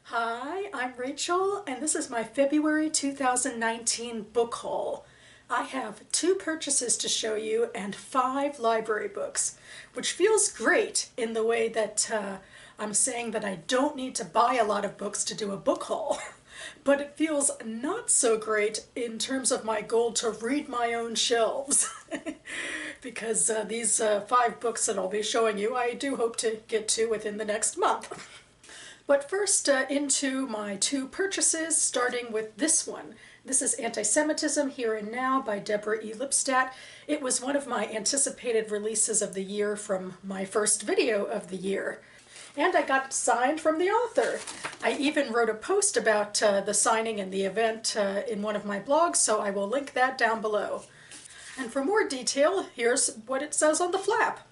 Hi, I'm Rachel, and this is my February 2019 book haul. I have 2 purchases to show you and 5 library books, which feels great in the way that I'm saying that I don't need to buy a lot of books to do a book haul. But it feels not so great in terms of my goal to read my own shelves. Because these 5 books that I'll be showing you, I do hope to get to within the next month. But first, into my 2 purchases, starting with this one. This is Anti-Semitism Here and Now by Deborah E. Lipstadt. It was one of my anticipated releases of the year from my first video of the year. And I got it signed from the author. I even wrote a post about the signing and the event in one of my blogs, so I will link that down below. And for more detail, here's what it says on the flap.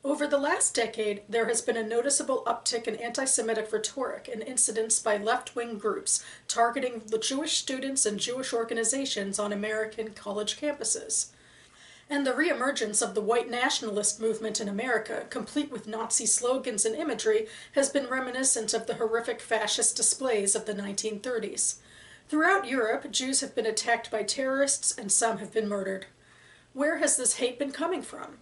Over the last decade, there has been a noticeable uptick in anti-Semitic rhetoric and incidents by left-wing groups targeting the Jewish students and Jewish organizations on American college campuses. And the reemergence of the white nationalist movement in America, complete with Nazi slogans and imagery, has been reminiscent of the horrific fascist displays of the 1930s. Throughout Europe, Jews have been attacked by terrorists and some have been murdered. Where has this hate been coming from?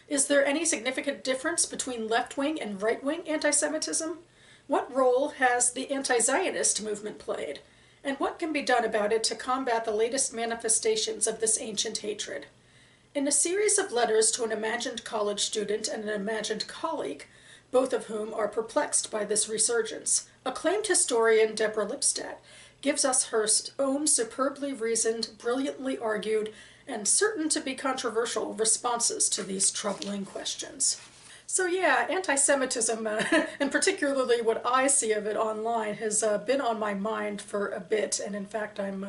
Is there any significant difference between left-wing and right-wing anti-Semitism? What role has the anti-Zionist movement played? And what can be done about it to combat the latest manifestations of this ancient hatred? In a series of letters to an imagined college student and an imagined colleague, both of whom are perplexed by this resurgence, acclaimed historian Deborah Lipstadt gives us her own superbly reasoned, brilliantly argued, and certain to be controversial responses to these troubling questions. So yeah, anti-Semitism, and particularly what I see of it online, has been on my mind for a bit, and in fact I'm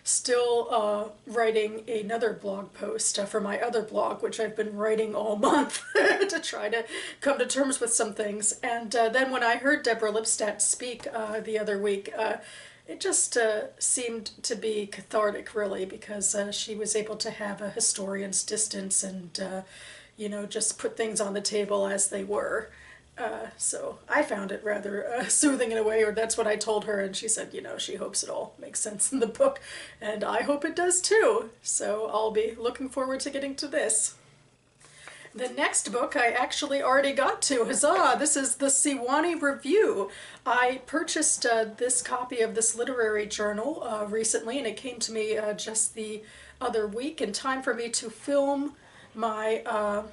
still writing another blog post for my other blog, which I've been writing all month to try to come to terms with some things. And then when I heard Deborah Lipstadt speak the other week, it just seemed to be cathartic, really, because she was able to have a historian's distance and, you know, just put things on the table as they were. So I found it rather soothing in a way, or that's what I told her, and she said, you know, she hopes it all makes sense in the book, and I hope it does too. So I'll be looking forward to getting to this. The next book I actually already got to. Huzzah! This is the Sewanee Review. I purchased this copy of this literary journal recently, and it came to me just the other week in time for me to film my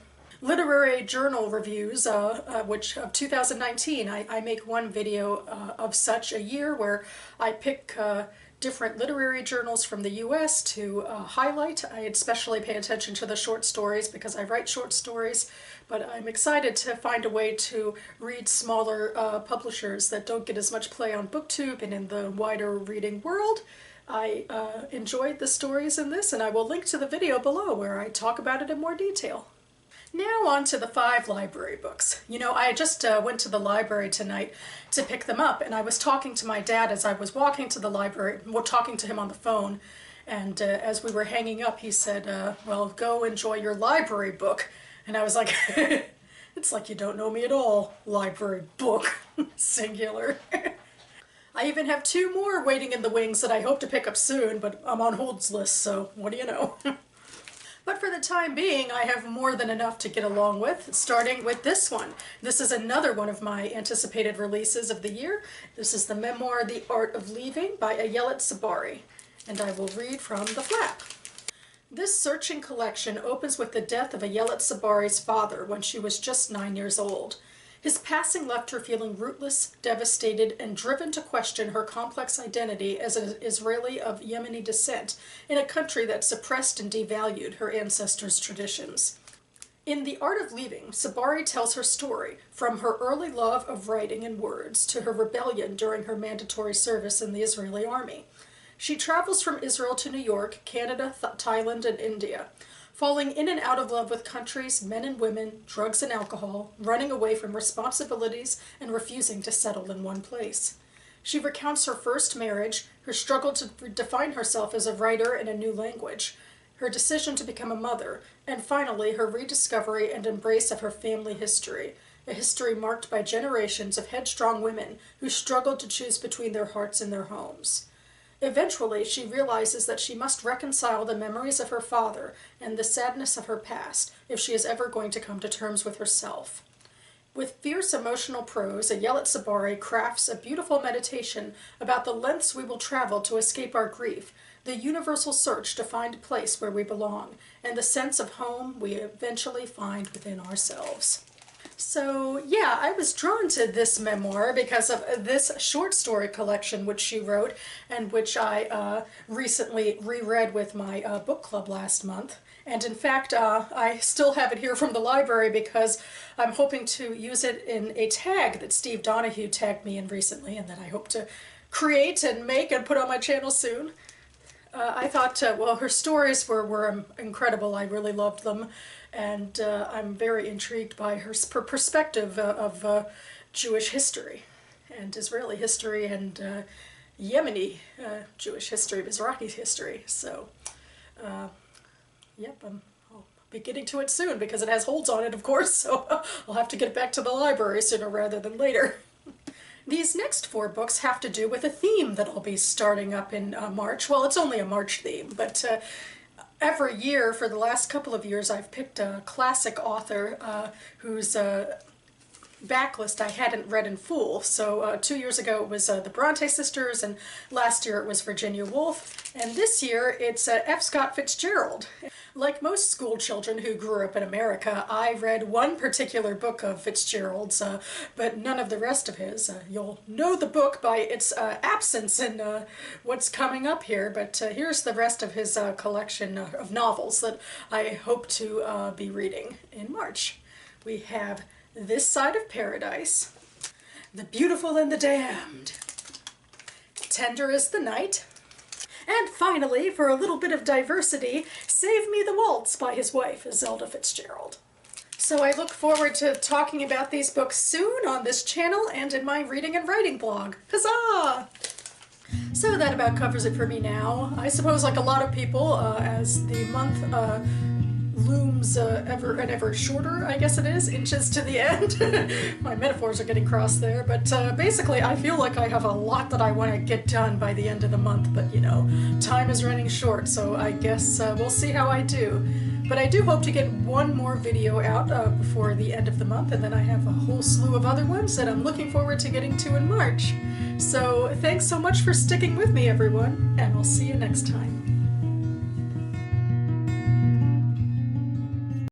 literary journal reviews, which of 2019. I make one video of such a year where I pick different literary journals from the US to highlight. I especially pay attention to the short stories because I write short stories, but I'm excited to find a way to read smaller publishers that don't get as much play on BookTube and in the wider reading world. I enjoyed the stories in this, and I will link to the video below where I talk about it in more detail. Now on to the 5 library books. You know, I just went to the library tonight to pick them up, and I was talking to my dad as I was walking to the library, well, talking to him on the phone, and as we were hanging up, he said, well, go enjoy your library book. And I was like, it's like you don't know me at all, library book, singular. I even have 2 more waiting in the wings that I hope to pick up soon, but I'm on Hold's list, so what do you know? But for the time being, I have more than enough to get along with, starting with this one. This is another one of my anticipated releases of the year. This is the memoir, The Art of Leaving by Ayelet Sabari, and I will read from the flap. This searching collection opens with the death of Ayelet Sabari's father when she was just 9 years old. His passing left her feeling rootless, devastated, and driven to question her complex identity as an Israeli of Yemeni descent in a country that suppressed and devalued her ancestors' traditions. In The Art of Leaving, Sabari tells her story, from her early love of writing and words to her rebellion during her mandatory service in the Israeli army. She travels from Israel to New York, Canada, Thailand, and India, falling in and out of love with countries, men and women, drugs and alcohol, running away from responsibilities, and refusing to settle in one place. She recounts her first marriage, her struggle to define herself as a writer in a new language, her decision to become a mother, and finally her rediscovery and embrace of her family history, a history marked by generations of headstrong women who struggled to choose between their hearts and their homes. Eventually, she realizes that she must reconcile the memories of her father and the sadness of her past if she is ever going to come to terms with herself. With fierce emotional prose, Ayelet Sabari crafts a beautiful meditation about the lengths we will travel to escape our grief, the universal search to find a place where we belong, and the sense of home we eventually find within ourselves. So yeah, I was drawn to this memoir because of this short story collection which she wrote and which I recently reread with my book club last month. And in fact, I still have it here from the library because I'm hoping to use it in a tag that Steve Donahue tagged me in recently and that I hope to create and make and put on my channel soon. I thought, well, her stories were incredible. I really loved them. And I'm very intrigued by her perspective of Jewish history and Israeli history and Yemeni Jewish history, Mizrahi history. So, yep, I'll be getting to it soon because it has holds on it, of course, so I'll have to get back to the library sooner rather than later. These next 4 books have to do with a theme that I'll be starting up in March. Well, it's only a March theme, but every year for the last couple of years I've picked a classic author whose backlist I hadn't read in full. So 2 years ago it was the Bronte sisters, and last year it was Virginia Woolf, and this year it's F. Scott Fitzgerald. Like most school children who grew up in America, I read one particular book of Fitzgerald's, but none of the rest of his. You'll know the book by its absence in what's coming up here, but here's the rest of his collection of novels that I hope to be reading in March. We have This Side of Paradise, The Beautiful and the Damned, Tender as the Night, and finally, for a little bit of diversity, Save Me the Waltz by his wife, Zelda Fitzgerald. So I look forward to talking about these books soon on this channel and in my reading and writing blog. Huzzah! So that about covers it for me now. I suppose, like a lot of people, as the month looms ever shorter, I guess it is, inches to the end. My metaphors are getting crossed there, but basically I feel like I have a lot that I want to get done by the end of the month, but you know, time is running short, so I guess we'll see how I do. But I do hope to get one more video out before the end of the month, and then I have a whole slew of other ones that I'm looking forward to getting to in March. So thanks so much for sticking with me, everyone, and I'll see you next time.